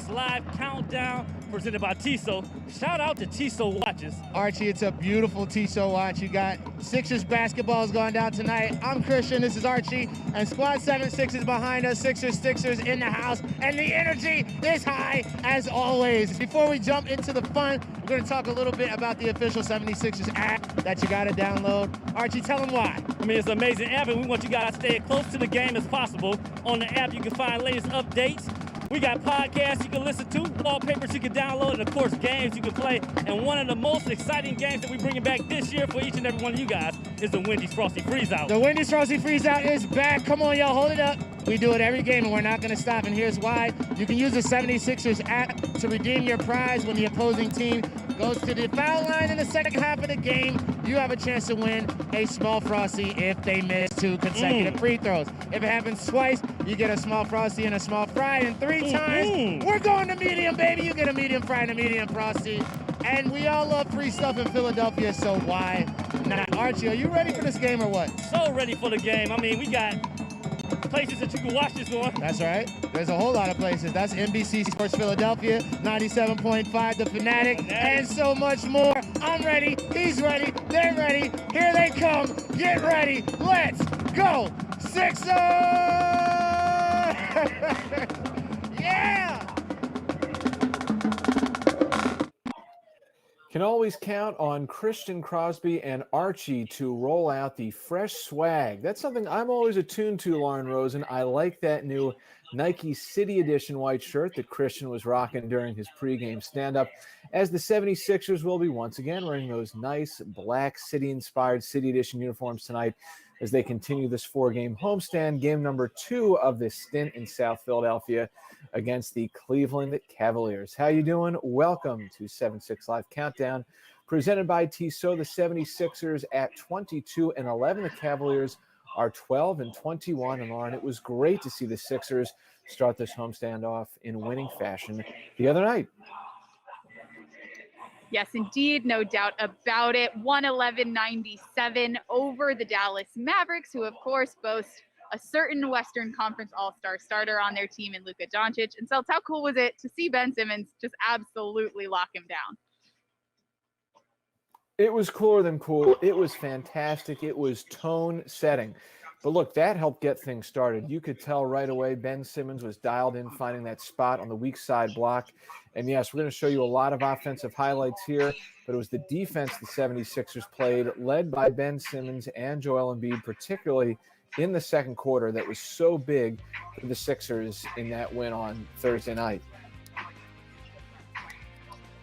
76 Live Countdown presented by Tissot. Shout out to Tissot watches. Archie, it's a beautiful Tissot watch. You got Sixers basketballs going down tonight. I'm Christian, this is Archie, and Squad 76 is behind us. Sixers in the house, and the energy is high as always. Before we jump into the fun, we're going to talk a little bit about the official 76ers app that you got to download. Archie, tell them why. I mean, it's an amazing app, and we want you guys to stay as close to the game as possible. On the app, you can find latest updates. We got podcasts you can listen to, wallpapers you can download, and of course, games you can play. And one of the most exciting games that we're bringing back this year for each and every one of you guys is the Wendy's Frosty Freeze Out. The Wendy's Frosty Freeze Out is back. Come on, y'all, hold it up. We do it every game, and we're not going to stop, and here's why. You can use the 76ers app to redeem your prize when the opposing team goes to the foul line in the second half of the game. You have a chance to win a small Frosty if they miss 2 consecutive free throws. If it happens twice, you get a small Frosty and a small fry, and 3 times, we're going to medium, baby. You get a medium fry and a medium Frosty. And we all love free stuff in Philadelphia, so why not? Archie, are you ready for this game or what? So ready for the game. I mean, we got places that you can watch this on. That's right. There's a whole lot of places. That's NBC Sports Philadelphia, 97.5 The Fanatic, and so much more. I'm ready. He's ready. They're ready. Here they come. Get ready. Let's go. Sixers! Yeah! Can always count on Christian Crosby and Archie to roll out the fresh swag. That's something I'm always attuned to, Lauren Rosen. I like that new Nike City Edition white shirt that Christian was rocking during his pregame stand-up, as the 76ers will be once again wearing those nice black City-inspired City Edition uniforms tonight as they continue this 4-game homestand, game number 2 of this stint in South Philadelphia against the Cleveland Cavaliers. How you doing? Welcome to 7-6 Live Countdown, presented by Tissot. The 76ers at 22-11. The Cavaliers are 12-21. And Lauren, it was great to see the Sixers start this homestand off in winning fashion the other night. Yes, indeed. No doubt about it. 111-97 over the Dallas Mavericks, who, of course, boast a certain Western Conference All-Star starter on their team in Luka Doncic. And so how cool was it to see Ben Simmons just absolutely lock him down? It was cooler than cool. It was fantastic. It was tone setting. But look, that helped get things started. You could tell right away Ben Simmons was dialed in, finding that spot on the weak side block. And yes, we're going to show you a lot of offensive highlights here, but it was the defense the 76ers played, led by Ben Simmons and Joel Embiid, particularly in the second quarter, that was so big for the Sixers in that win on Thursday night.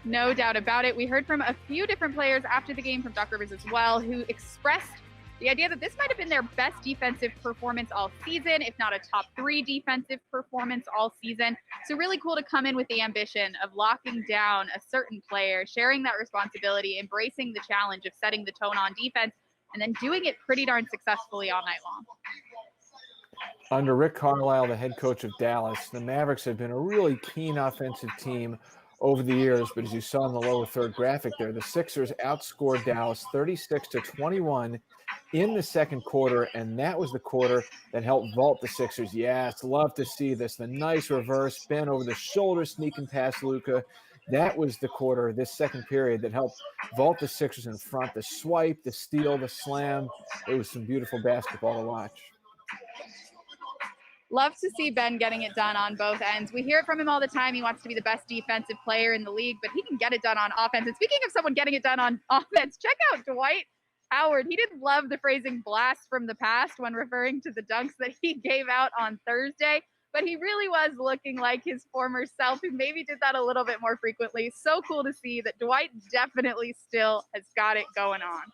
No doubt about it. We heard from a few different players after the game, from Doc Rivers as well, who expressed the idea that this might have been their best defensive performance all season, if not a top 3 defensive performance all season. So really cool to come in with the ambition of locking down a certain player, sharing that responsibility, embracing the challenge of setting the tone on defense, and then doing it pretty darn successfully all night long. Under Rick Carlisle, the head coach of Dallas, the Mavericks have been a really keen offensive team over the years, but as you saw in the lower third graphic there, the Sixers outscored Dallas 36-21 in the second quarter, and that was the quarter that helped vault the Sixers. Yes, love to see this. The nice reverse spin over the shoulder, sneaking past Luka. That was the quarter, this second period, that helped vault the Sixers in front. The swipe, the steal, the slam. It was some beautiful basketball to watch. Love to see Ben getting it done on both ends. We hear it from him all the time. He wants to be the best defensive player in the league, but he can get it done on offense. And speaking of someone getting it done on offense, check out Dwight Howard. He didn't love the phrasing blast from the past when referring to the dunks that he gave out on Thursday, but he really was looking like his former self, who maybe did that a little bit more frequently. So cool to see that Dwight definitely still has got it going on.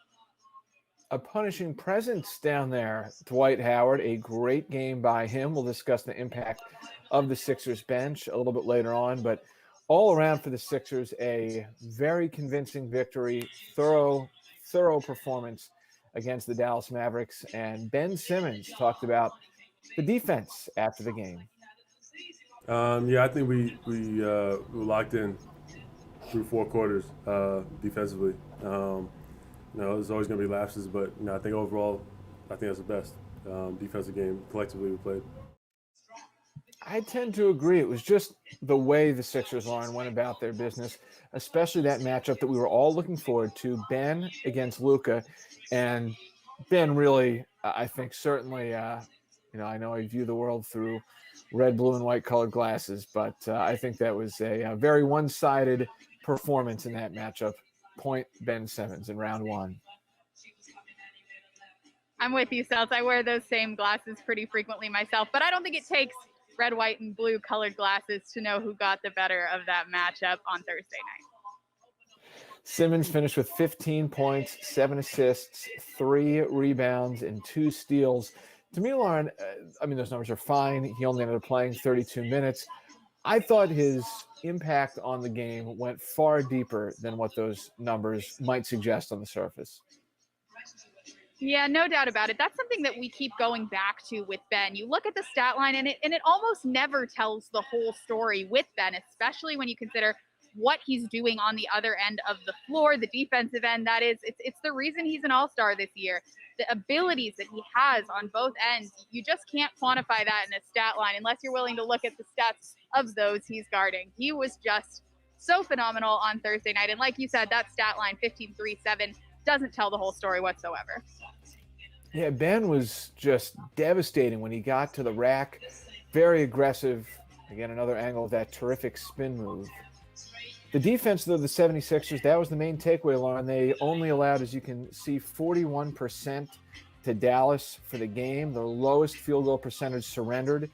A punishing presence down there, Dwight Howard. A great game by him. We'll discuss the impact of the Sixers bench a little bit later on, but all around for the Sixers, a very convincing victory, thorough performance against the Dallas Mavericks. And Ben Simmons talked about the defense after the game. Yeah, I think we were locked in through 4 quarters defensively. There's always going to be lapses, but I think overall, I think that's the best defensive game collectively we played. I tend to agree. It was just the way the Sixers, Lauren, went about their business, especially that matchup that we were all looking forward to, Ben against Luka. And Ben really, I think, certainly, I know I view the world through red, blue, and white colored glasses, but I think that was a very one-sided performance in that matchup. Point Ben Simmons in round one. I'm with you, Celts. I wear those same glasses pretty frequently myself, but I don't think it takes red, white, and blue colored glasses to know who got the better of that matchup on Thursday night. Simmons finished with 15 points, 7 assists, 3 rebounds, and 2 steals. To me, Lauren, those numbers are fine. He only ended up playing 32 minutes. I thought his impact on the game went far deeper than what those numbers might suggest on the surface. Yeah, no doubt about it. That's something that we keep going back to with Ben. You look at the stat line and it almost never tells the whole story with Ben, especially when you consider what he's doing on the other end of the floor, the defensive end. That is, it's the reason he's an all-star this year. The abilities that he has on both ends, you just can't quantify that in a stat line unless you're willing to look at the stats of those he's guarding. He was just so phenomenal on Thursday night. And like you said, that stat line, 15-3-7, doesn't tell the whole story whatsoever. Yeah, Ben was just devastating when he got to the rack. Very aggressive. Again, another angle of that terrific spin move. The defense of the 76ers, that was the main takeaway, Lauren. They only allowed, as you can see, 41% to Dallas for the game, the lowest field goal percentage surrendered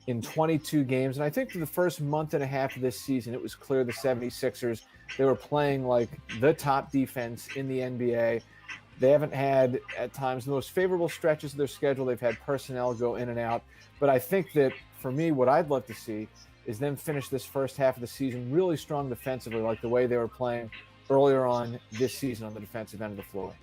in 22 games. And I think for the first month and a half of this season, it was clear the 76ers, they were playing like the top defense in the NBA. They haven't had, at times, the most favorable stretches of their schedule. They've had personnel go in and out. But I think that, for me, what I'd love to see is them finish this first half of the season really strong defensively, like the way they were playing earlier on this season on the defensive end of the floor.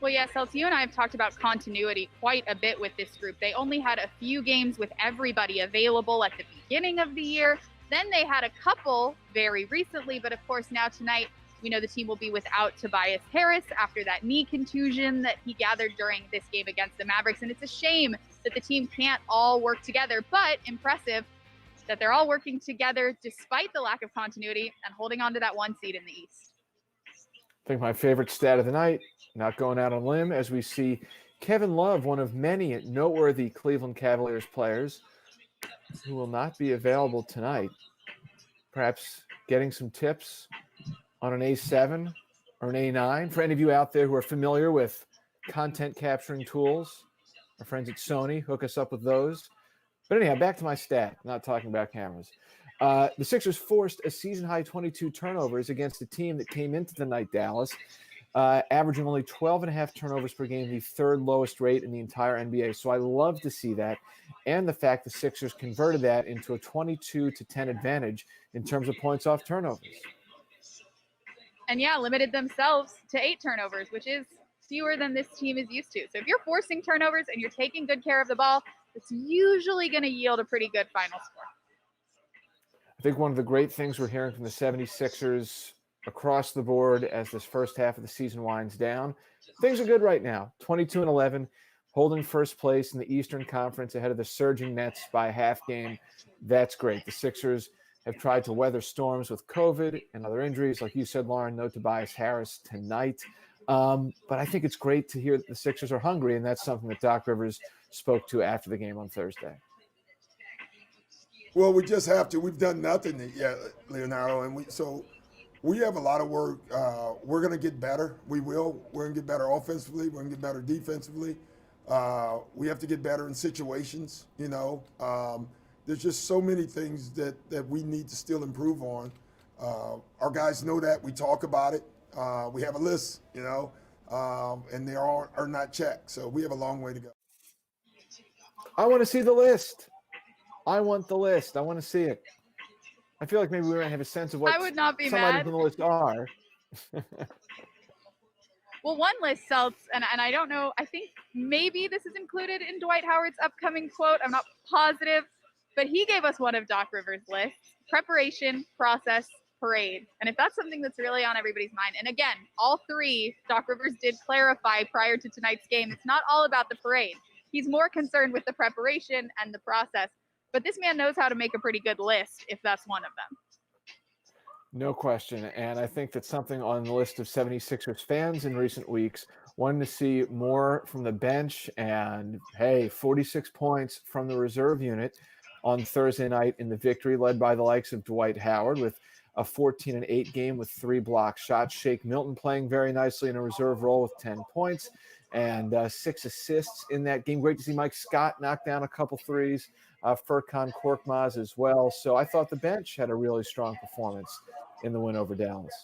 Well, yes, Celts, you and I have talked about continuity quite a bit with this group. They only had a few games with everybody available at the beginning of the year. Then they had a couple very recently, but of course now tonight, we know the team will be without Tobias Harris after that knee contusion that he gathered during this game against the Mavericks. And it's a shame that the team can't all work together, but impressive that they're all working together despite the lack of continuity and holding on to that 1 seed in the East. I think my favorite stat of the night, not going out on a limb, as we see Kevin Love, one of many noteworthy Cleveland Cavaliers players who will not be available tonight. Perhaps getting some tips on an A7 or an A9. For any of you out there who are familiar with content capturing tools, our friends at Sony, hook us up with those. But anyhow, back to my stat, not talking about cameras. The Sixers forced a season-high 22 turnovers against a team that came into the night, Dallas, averaging only 12.5 turnovers per game, the third lowest rate in the entire NBA. So I love to see that, and the fact the Sixers converted that into a 22-10 advantage in terms of points off turnovers. And yeah, limited themselves to 8 turnovers, which is fewer than this team is used to. So if you're forcing turnovers and you're taking good care of the ball, it's usually going to yield a pretty good final score. I think one of the great things we're hearing from the 76ers across the board as this first half of the season winds down, things are good right now. 22-11, holding first place in the Eastern Conference ahead of the surging Nets by a half game. That's great. The Sixers have tried to weather storms with COVID and other injuries. Like you said, Lauren, no Tobias Harris tonight. But I think it's great to hear that the Sixers are hungry, and that's something that Doc Rivers spoke to after the game on Thursday. Well, we just have to. We've done nothing yet, Leonardo, and we have a lot of work. We're going to get better. We will. We're going to get better offensively. We're going to get better defensively. We have to get better in situations, There's just so many things that we need to still improve on. Our guys know that. We talk about it. We have a list, and they all are not checked. So we have a long way to go. I want to see the list. I want the list. I want to see it. I feel like maybe we're going to have a sense of what I would not be some mad. items on the list are. Well, one list, Celts, and I don't know, I think maybe this is included in Dwight Howard's upcoming quote. I'm not positive, but he gave us one of Doc Rivers' lists: preparation, process, parade. And if that's something that's really on everybody's mind, and again, all three Doc Rivers did clarify prior to tonight's game, it's not all about the parade. He's more concerned with the preparation and the process. But this man knows how to make a pretty good list, if that's one of them. No question. And I think that's something on the list of 76ers fans in recent weeks, wanting to see more from the bench. And hey, 46 points from the reserve unit on Thursday night in the victory, led by the likes of Dwight Howard with a 14-8 game with 3 block shots. Shake Milton playing very nicely in a reserve role with 10 points and 6 assists in that game. Great to see Mike Scott knock down a couple threes. Furkan Korkmaz as well. So I thought the bench had a really strong performance in the win over Dallas.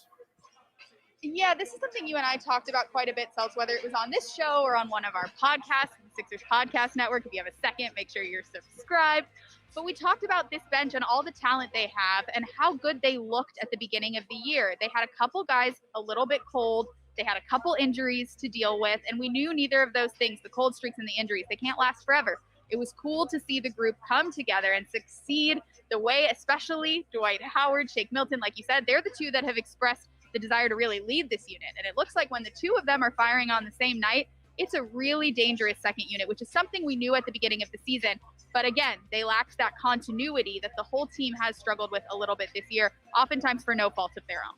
Yeah, this is something you and I talked about quite a bit, Seltz, whether it was on this show or on one of our podcasts, the Sixers Podcast Network. If you have a second, make sure you're subscribed. But we talked about this bench and all the talent they have and how good they looked at the beginning of the year. They had a couple guys a little bit cold. They had a couple injuries to deal with, and we knew neither of those things, the cold streaks and the injuries, they can't last forever. It was cool to see the group come together and succeed the way, especially Dwight Howard, Shake Milton, like you said, they're the two that have expressed the desire to really lead this unit. And it looks like when the two of them are firing on the same night, it's a really dangerous second unit, which is something we knew at the beginning of the season. But again, they lacked that continuity that the whole team has struggled with a little bit this year, oftentimes for no fault of their own.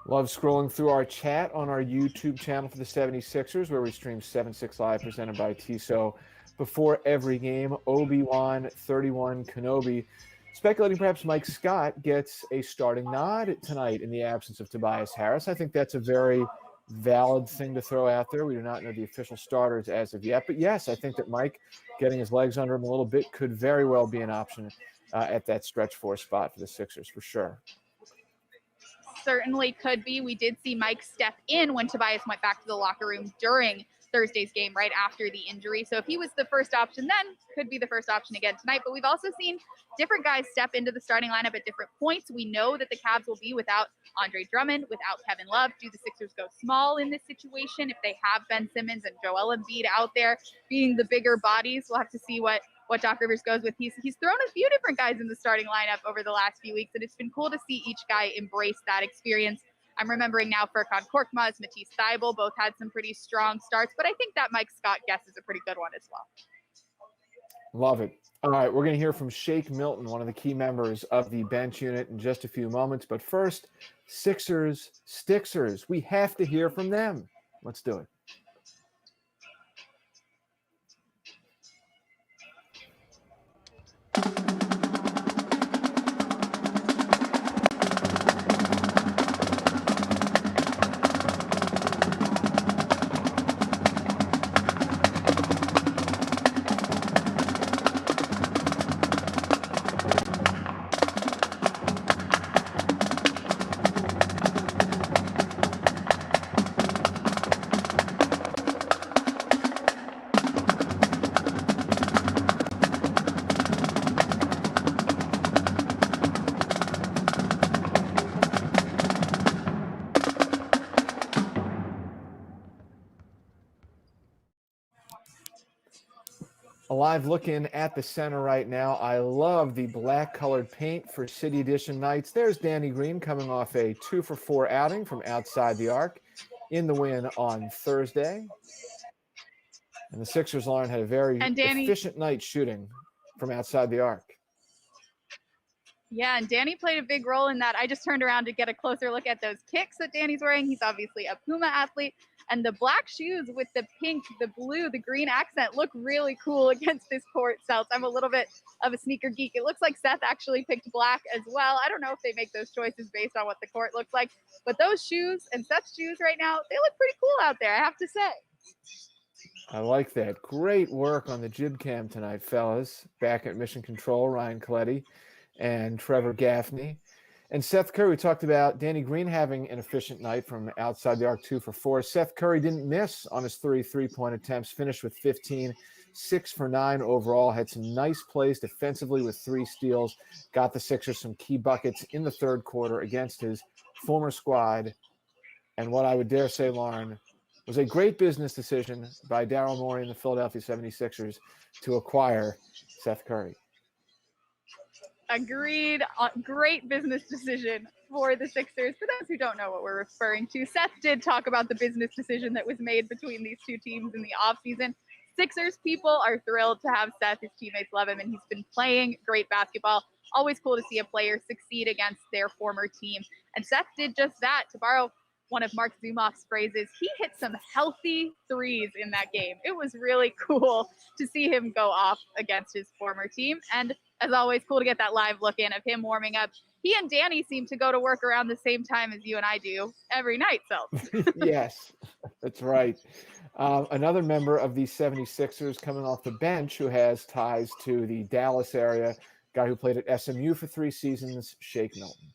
Love scrolling through our chat on our YouTube channel for the 76ers, where we stream 7-6 Live, presented by Tissot. Before every game, Obi-Wan 31 Kenobi speculating perhaps Mike Scott gets a starting nod tonight in the absence of Tobias Harris. I think that's a very valid thing to throw out there. We do not know the official starters as of yet, but yes, I think that Mike getting his legs under him a little bit could very well be an option at that stretch 4 spot for the Sixers for sure. Certainly could be. We did see Mike step in when Tobias went back to the locker room during Thursday's game right after the injury. So if he was the first option then, could be the first option again tonight. But we've also seen different guys step into the starting lineup at different points. We know that the Cavs will be without Andre Drummond, without Kevin Love. Do the Sixers go small in this situation if they have Ben Simmons and Joel Embiid out there being the bigger bodies? We'll have to see what Doc Rivers goes with. He's thrown a few different guys in the starting lineup over the last few weeks, and it's been cool to see each guy embrace that experience. I'm remembering now Furkan Korkmaz, Matisse Thybulle, both had some pretty strong starts, but I think that Mike Scott guess is a pretty good one as well. Love it. All right, we're going to hear from Shake Milton, one of the key members of the bench unit, in just a few moments. But first, Sticksers. We have to hear from them. Let's do it. A live look-in at the center right now. I love the black-colored paint for City Edition nights. There's Danny Green coming off a 2-for-4 outing from outside the arc in the win on Thursday. And the Sixers, Lauren, had a very efficient night shooting from outside the arc. Yeah, and Danny played a big role in that. I just turned around to get a closer look at those kicks that Danny's wearing. He's obviously a Puma athlete. And the black shoes with the pink, the blue, the green accent look really cool against this court, Seltz. I'm a little bit of a sneaker geek. It looks like Seth actually picked black as well. I don't know if they make those choices based on what the court looks like. But those shoes and Seth's shoes right now, they look pretty cool out there, I have to say. I like that. Great work on the jib cam tonight, fellas. Back at Mission Control, Ryan Coletti and Trevor Gaffney. And Seth Curry, we talked about Danny Green having an efficient night from outside the arc, 2-for-4. Seth Curry didn't miss on his 3 3-point attempts, finished with 15, 6 for 9 overall, had some nice plays defensively with 3 steals, got the Sixers some key buckets in the third quarter against his former squad. And what I would dare say, Lauren, was a great business decision by Daryl Morey and the Philadelphia 76ers to acquire Seth Curry. Agreed. Great business decision for the Sixers. For those who don't know what we're referring to, Seth did talk about the business decision that was made between these two teams in the offseason. Sixers people are thrilled to have Seth. His teammates love him, and he's been playing great basketball. Always cool to see a player succeed against their former team. And Seth did just that. To borrow one of Mark Zumoff's phrases, he hit some healthy threes in that game. It was really cool to see him go off against his former team. And as always, cool to get that live look in of him warming up. He and Danny seem to go to work around the same time as you and I do every night, so. Yes, that's right. Another member of the 76ers coming off the bench who has ties to the Dallas area, guy who played at SMU for 3 seasons, Shake Milton.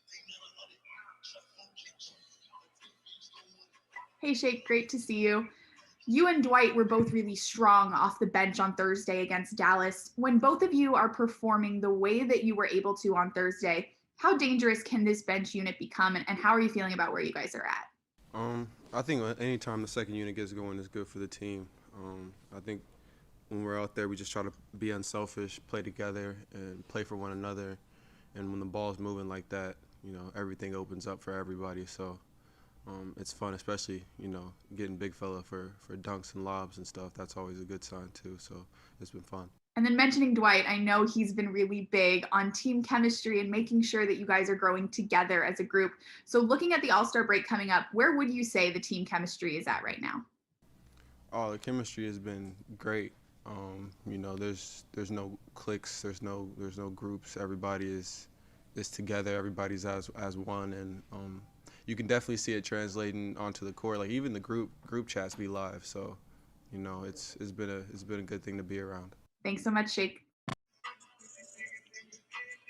Hey, Shake, great to see you. You and Dwight were both really strong off the bench on Thursday against Dallas. When both of you are performing the way that you were able to on Thursday, how dangerous can this bench unit become, and how are you feeling about where you guys are at? I think anytime the second unit gets going is good for the team. I think when we're out there, we just try to be unselfish, play together, and play for one another. And when the ball's moving like that, everything opens up for everybody. So it's fun, especially, getting big fella for dunks and lobs and stuff. That's always a good sign, too. So it's been fun. And then mentioning Dwight, I know he's been really big on team chemistry and making sure that you guys are growing together as a group. So looking at the All-Star break coming up, where would you say the team chemistry is at right now? Oh, the chemistry has been great. There's no cliques, there's no groups. Everybody is together. Everybody's as one, and you can definitely see it translating onto the court. Like even the group chats be live. So, it's been a good thing to be around. Thanks so much, Shake.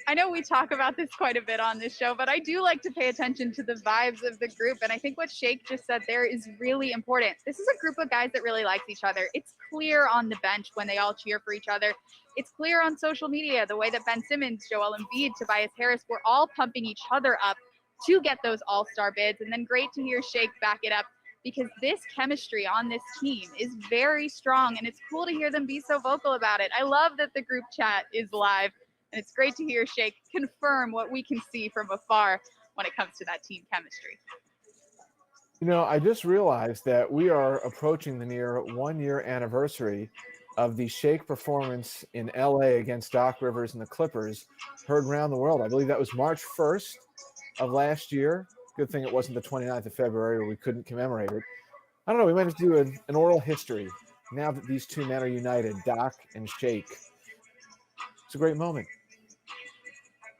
I know we talk about this quite a bit on this show, but I do like to pay attention to the vibes of the group. And I think what Shake just said there is really important. This is a group of guys that really likes each other. It's clear on the bench when they all cheer for each other. It's clear on social media, the way that Ben Simmons, Joel Embiid, Tobias Harris, we're all pumping each other up to get those all-star bids. And then great to hear Shake back it up, because this chemistry on this team is very strong, and it's cool to hear them be so vocal about it. I love that the group chat is live, and it's great to hear Shake confirm what we can see from afar when it comes to that team chemistry. I just realized that we are approaching the near 1-year anniversary of the Shake performance in LA against Doc Rivers and the Clippers, heard around the world. I believe that was March 1st of last year. Good thing it wasn't the 29th of February where we couldn't commemorate it. I don't know, we might have to do an oral history now that these two men are united, Doc and Shake. It's a great moment.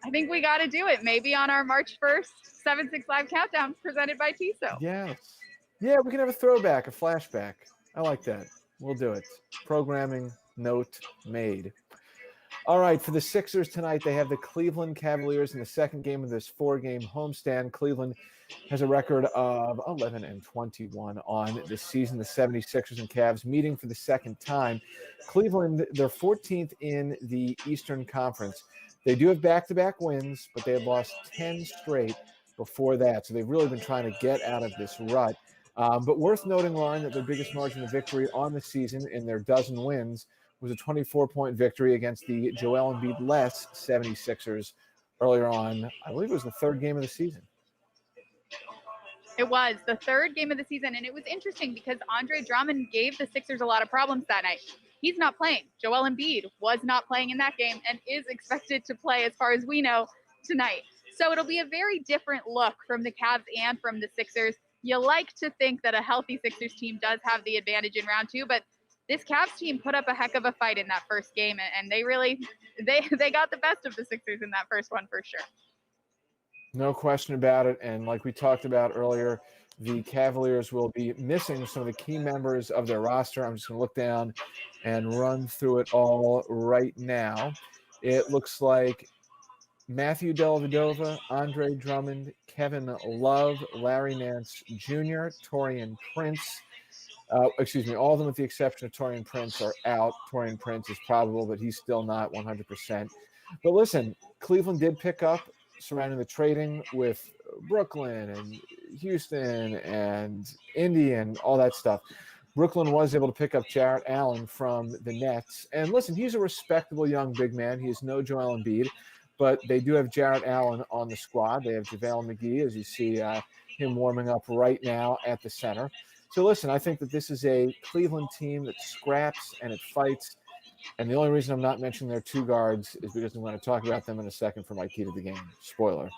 I think we got to do it. Maybe on our March 1st 7-6 Live Countdown presented by Tissot. Yes. Yeah, we can have a throwback, a flashback. I like that. We'll do it. Programming note made. All right, for the Sixers tonight, they have the Cleveland Cavaliers in the second game of this 4-game homestand. Cleveland has a record of 11-21 on the season. The 76ers and Cavs meeting for the second time. Cleveland, they're 14th in the Eastern Conference. They do have back-to-back wins, but they had lost 10 straight before that. So they've really been trying to get out of this rut. But worth noting, Lauren, that their biggest margin of victory on the season in their dozen wins was a 24-point victory against the Joel Embiid-less 76ers earlier on. I believe it was the third game of the season. It was the third game of the season, and it was interesting because Andre Drummond gave the Sixers a lot of problems that night. He's not playing. Joel Embiid was not playing in that game and is expected to play, as far as we know, tonight. So it'll be a very different look from the Cavs and from the Sixers. You like to think that a healthy Sixers team does have the advantage in round two, but this Cavs team put up a heck of a fight in that first game, and they got the best of the Sixers in that first one for sure. No question about it. And like we talked about earlier, the Cavaliers will be missing some of the key members of their roster. I'm just going to look down and run through it all right now. It looks like Matthew Dellavedova, Andre Drummond, Kevin Love, Larry Nance Jr., Taurean Prince. All of them with the exception of Taurean Prince are out. Taurean Prince is probable, but he's still not 100%. But listen, Cleveland did pick up surrounding the trading with Brooklyn and Houston and Indy and all that stuff. Brooklyn was able to pick up Jarrett Allen from the Nets. And listen, he's a respectable young big man. He is no Joel Embiid, but they do have Jarrett Allen on the squad. They have JaVale McGee, as you see him warming up right now at the center. So listen, I think that this is a Cleveland team that scraps and it fights. And the only reason I'm not mentioning their two guards is because I'm going to talk about them in a second for my key to the game. Spoiler.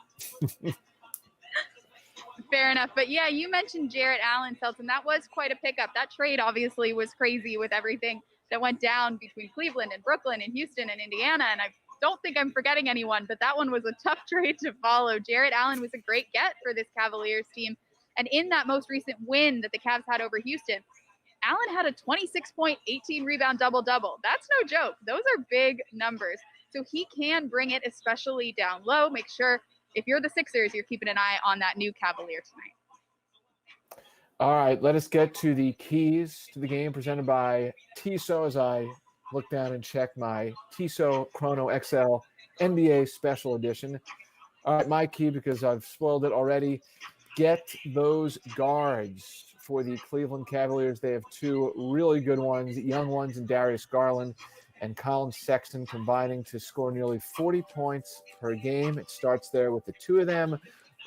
Fair enough. But yeah, you mentioned Jarrett Allen, Selton. That was quite a pickup. That trade obviously was crazy with everything that went down between Cleveland and Brooklyn and Houston and Indiana. And I don't think I'm forgetting anyone, but that one was a tough trade to follow. Jarrett Allen was a great get for this Cavaliers team. And in that most recent win that the Cavs had over Houston, Allen had a 26-point, 18-rebound double-double. That's no joke. Those are big numbers. So he can bring it, especially down low. Make sure if you're the Sixers, you're keeping an eye on that new Cavalier tonight. All right, let us get to the keys to the game presented by Tissot as I look down and check my Tissot Chrono XL NBA Special Edition. All right, my key, because I've spoiled it already, get those guards for the Cleveland Cavaliers. They have two really good ones, young ones in Darius Garland and Colin Sexton, combining to score nearly 40 points per game. It starts there with the two of them,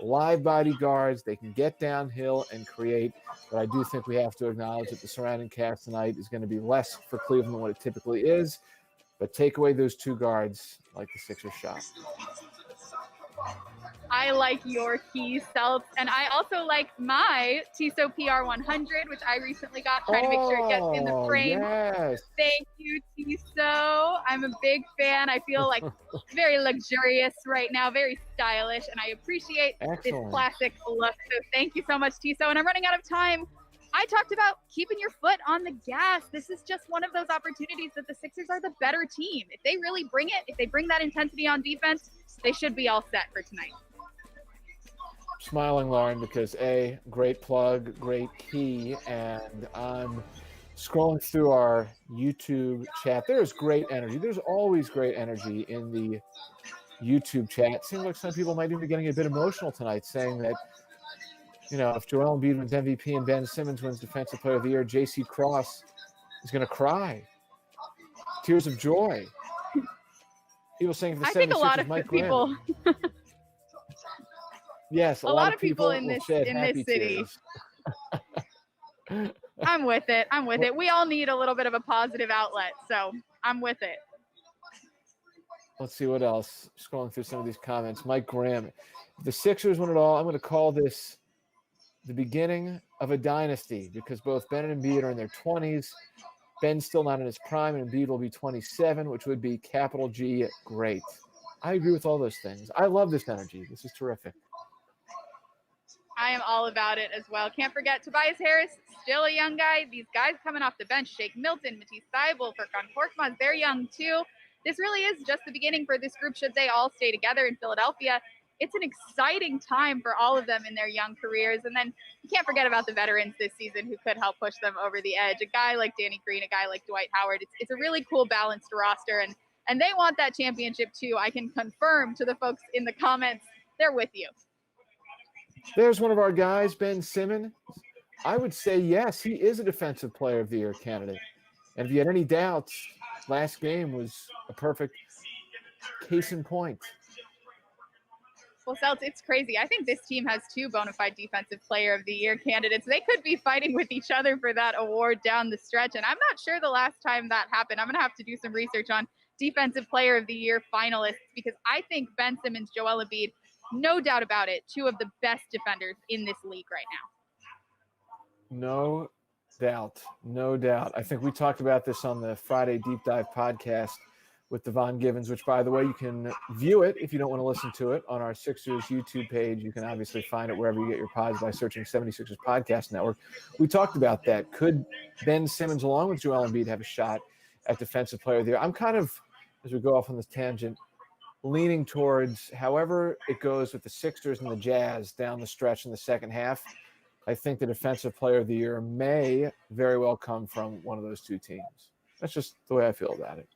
live body guards. They can get downhill and create, but I do think we have to acknowledge that the surrounding cast tonight is going to be less for Cleveland than what it typically is, but take away those two guards like the Sixers shot. I like your keys, Self, and I also like my Tissot PR100, which I recently got, trying to make sure it gets in the frame. Yes. Thank you, Tissot. I'm a big fan. I feel like very luxurious right now, very stylish, and I appreciate this classic look. So thank you so much, Tissot. And I'm running out of time. I talked about keeping your foot on the gas. This is just one of those opportunities that the Sixers are the better team. If they really bring it, if they bring that intensity on defense, they should be all set for tonight. Smiling, Lauren, because A, great plug, great key, and I'm scrolling through our YouTube chat. There's great energy. There's always great energy in the YouTube chat. It seems like some people might even be getting a bit emotional tonight, saying that, you know, if Joel Embiid wins MVP and Ben Simmons wins Defensive Player of the Year, J.C. Cross is going to cry. Tears of joy. People saying for the 76ers, I think a lot of Mike people... Yes, a lot of people in will this shed city. tears. I'm with it. I'm with it. We all need a little bit of a positive outlet, so I'm with it. Let's see what else. Scrolling through some of these comments. Mike Graham, if the Sixers win it all, I'm going to call this the beginning of a dynasty, because both Ben and Embiid are in their 20s. Ben's still not in his prime, and Embiid will be 27, which would be capital G great. I agree with all those things. I love this energy. This is terrific. I am all about it as well. Can't forget Tobias Harris, still a young guy. These guys coming off the bench, Shake Milton, Matisse Thybulle, Furkan Korkmaz, they're young too. This really is just the beginning for this group should they all stay together in Philadelphia. It's an exciting time for all of them in their young careers. And then you can't forget about the veterans this season who could help push them over the edge. A guy like Danny Green, a guy like Dwight Howard. It's a really cool balanced roster, and they want that championship too. I can confirm to the folks in the comments, they're with you. There's one of our guys, Ben Simmons. I would say yes, he is a Defensive Player of the Year candidate. And if you had any doubts, last game was a perfect case in point. Well, Celts, it's crazy. I think this team has two bona fide Defensive Player of the Year candidates. They could be fighting with each other for that award down the stretch. And I'm not sure the last time that happened. I'm going to have to do some research on Defensive Player of the Year finalists, because I think Ben Simmons, Joel Embiid, no doubt about it, two of the best defenders in this league right now. No doubt. No doubt. I think we talked about this on the Friday Deep Dive podcast with Devon Givens, which, by the way, you can view it if you don't want to listen to it on our Sixers YouTube page. You can obviously find it wherever you get your pods by searching 76ers Podcast Network. We talked about that. Could Ben Simmons, along with Joel Embiid, have a shot at Defensive Player of the Year? I'm kind of, as we go off on this tangent, leaning towards however it goes with the Sixers and the Jazz down the stretch in the second half. I think the Defensive Player of the Year may very well come from one of those two teams. That's just the way I feel about it.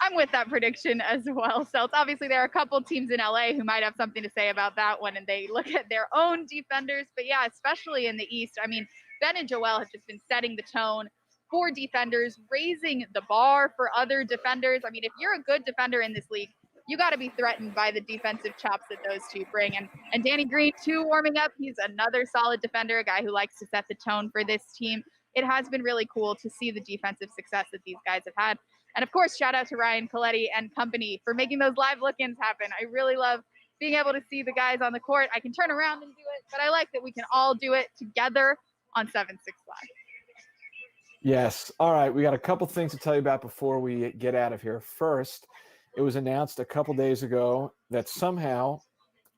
I'm with that prediction as well. So it's obviously there are a couple teams in LA who might have something to say about that one, and they look at their own defenders. But yeah, especially in the East, I mean, Ben and Joel have just been setting the tone for defenders, raising the bar for other defenders. I mean, if you're a good defender in this league, you got to be threatened by the defensive chops that those two bring. And Danny Green, too, warming up. He's another solid defender, a guy who likes to set the tone for this team. It has been really cool to see the defensive success that these guys have had. And of course, shout out to Ryan Coletti and company for making those live look-ins happen. I really love being able to see the guys on the court. I can turn around and do it, but I like that we can all do it together on 7-6 Live. Yes. All right. We got a couple things to tell you about before we get out of here. First, it was announced a couple days ago that somehow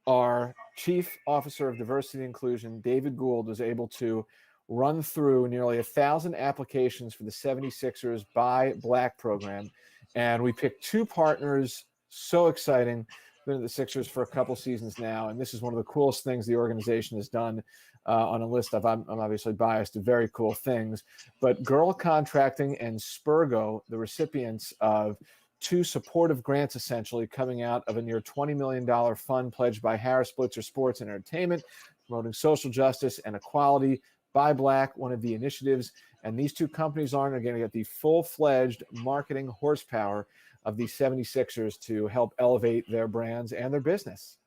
our Chief Officer of Diversity and Inclusion, David Gould, was able to run through nearly 1,000 applications for the 76ers Buy Black program. And we picked 2 partners. So exciting. Been at the Sixers for a couple seasons now, and this is one of the coolest things the organization has done on a list of, I'm obviously biased to very cool things, but Girl Contracting and Spurgo, the recipients of 2 supportive grants, essentially coming out of a near $20 million fund pledged by Harris Blitzer Sports and Entertainment, promoting social justice and equality. Buy Black, one of the initiatives, and these 2 companies are going to get the full-fledged marketing horsepower of the 76ers to help elevate their brands and their business.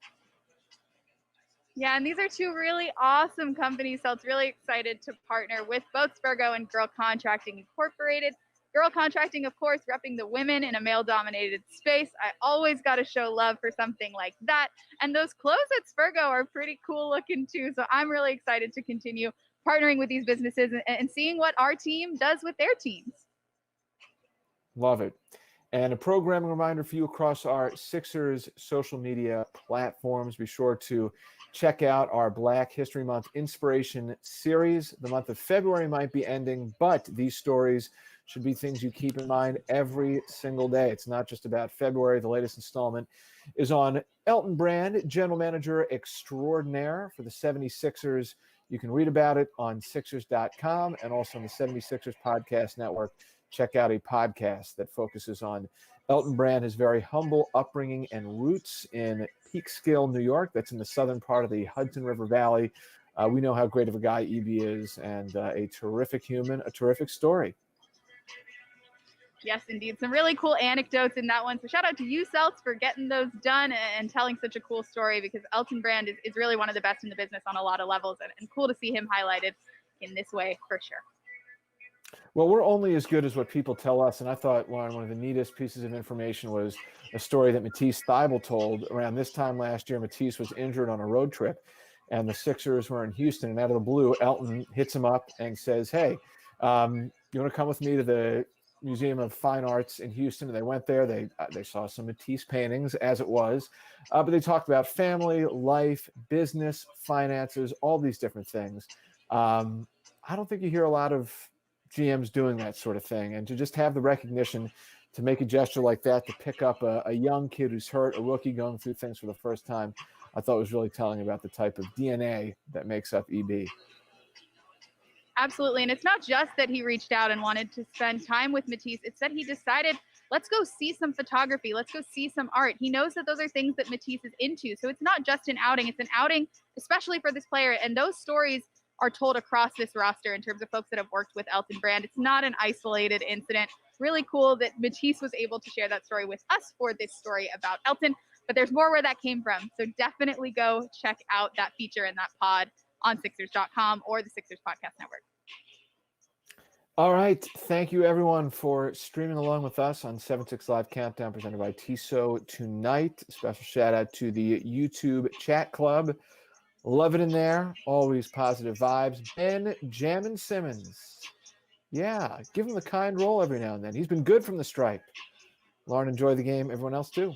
Yeah, and these are 2 really awesome companies, so it's really excited to partner with both Spurgo and Girl Contracting Incorporated. Girl Contracting, of course, repping the women in a male-dominated space. I always got to show love for something like that. And those clothes at Spurgo are pretty cool looking too, so I'm really excited to continue partnering with these businesses and seeing what our team does with their teams. Love it. And a programming reminder for you across our Sixers social media platforms. Be sure to check out our Black History Month Inspiration Series. The month of February might be ending, but these stories should be things you keep in mind every single day. It's not just about February. The latest installment is on Elton Brand, General Manager Extraordinaire for the 76ers. You can read about it on Sixers.com and also on the 76ers Podcast Network. Check out a podcast that focuses on Elton Brand, his very humble upbringing and roots in Peekskill, New York. That's in the southern part of the Hudson River Valley. We know how great of a guy EB is, and a terrific human, a terrific story. Yes, indeed. Some really cool anecdotes in that one. So shout out to you, Celts, for getting those done and telling such a cool story, because Elton Brand is really one of the best in the business on a lot of levels, and cool to see him highlighted in this way for sure. Well, we're only as good as what people tell us, and I thought, Lauren, one of the neatest pieces of information was a story that Matisse Thybulle told. Around this time last year, Matisse was injured on a road trip, and the Sixers were in Houston, and out of the blue, Elton hits him up and says, hey, you want to come with me to the Museum of Fine Arts in Houston? And they went there. They saw some Matisse paintings, as it was, but they talked about family, life, business, finances, all these different things. I don't think you hear a lot of GMs doing that sort of thing, and to just have the recognition to make a gesture like that, to pick up a young kid who's hurt, a rookie going through things for the first time, I thought was really telling about the type of DNA that makes up EB. Absolutely. And it's not just that he reached out and wanted to spend time with Matisse. It's that he decided, let's go see some photography. Let's go see some art. He knows that those are things that Matisse is into. So it's not just an outing. It's an outing, especially for this player. And those stories are told across this roster in terms of folks that have worked with Elton Brand. It's not an isolated incident. Really cool that Matisse was able to share that story with us for this story about Elton, but there's more where that came from. So definitely go check out that feature and that pod on Sixers.com or the Sixers Podcast Network. All right. Thank you, everyone, for streaming along with us on 7-6 Live Countdown presented by Tissot tonight. Special shout out to the YouTube chat club. Love it in there. Always positive vibes. Ben Jammin Simmons. Yeah, give him the kind roll every now and then. He's been good from the stripe. Lauren, enjoy the game. Everyone else, too.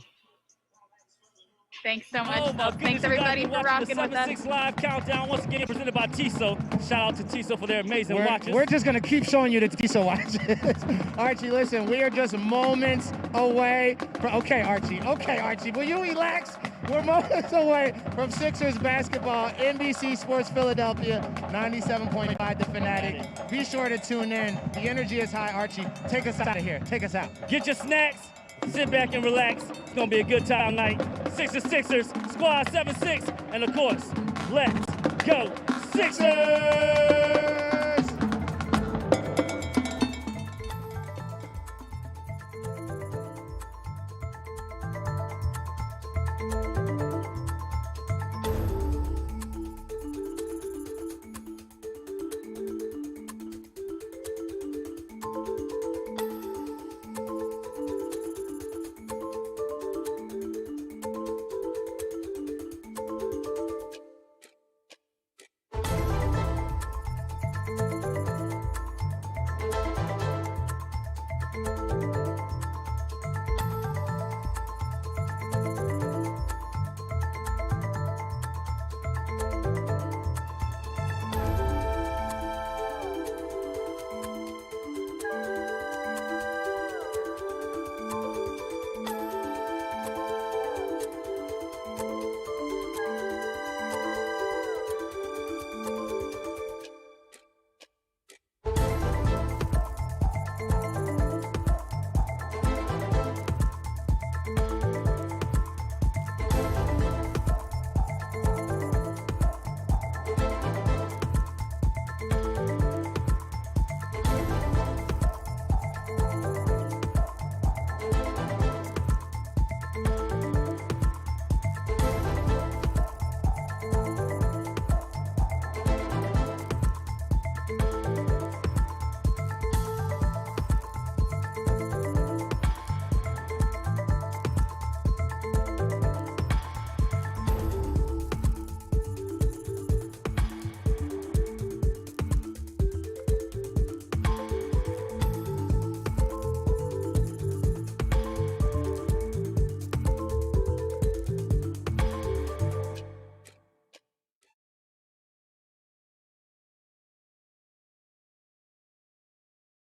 Thanks so much. Thanks, everybody, for rocking with us. 7-6 Live Countdown, once again presented by Tissot. Shout out to Tissot for their amazing watches. We're just going to keep showing you the Tissot watches. Archie, listen, we are just moments away from... Okay, Archie, will you relax? We're moments away from Sixers basketball, NBC Sports Philadelphia, 97.5 The Fanatic. Be sure to tune in. The energy is high. Archie, take us out of here. Take us out. Get your snacks. Sit back and relax. It's going to be a good time night. Sixers, Squad 7-6. And, of course, let's go Sixers!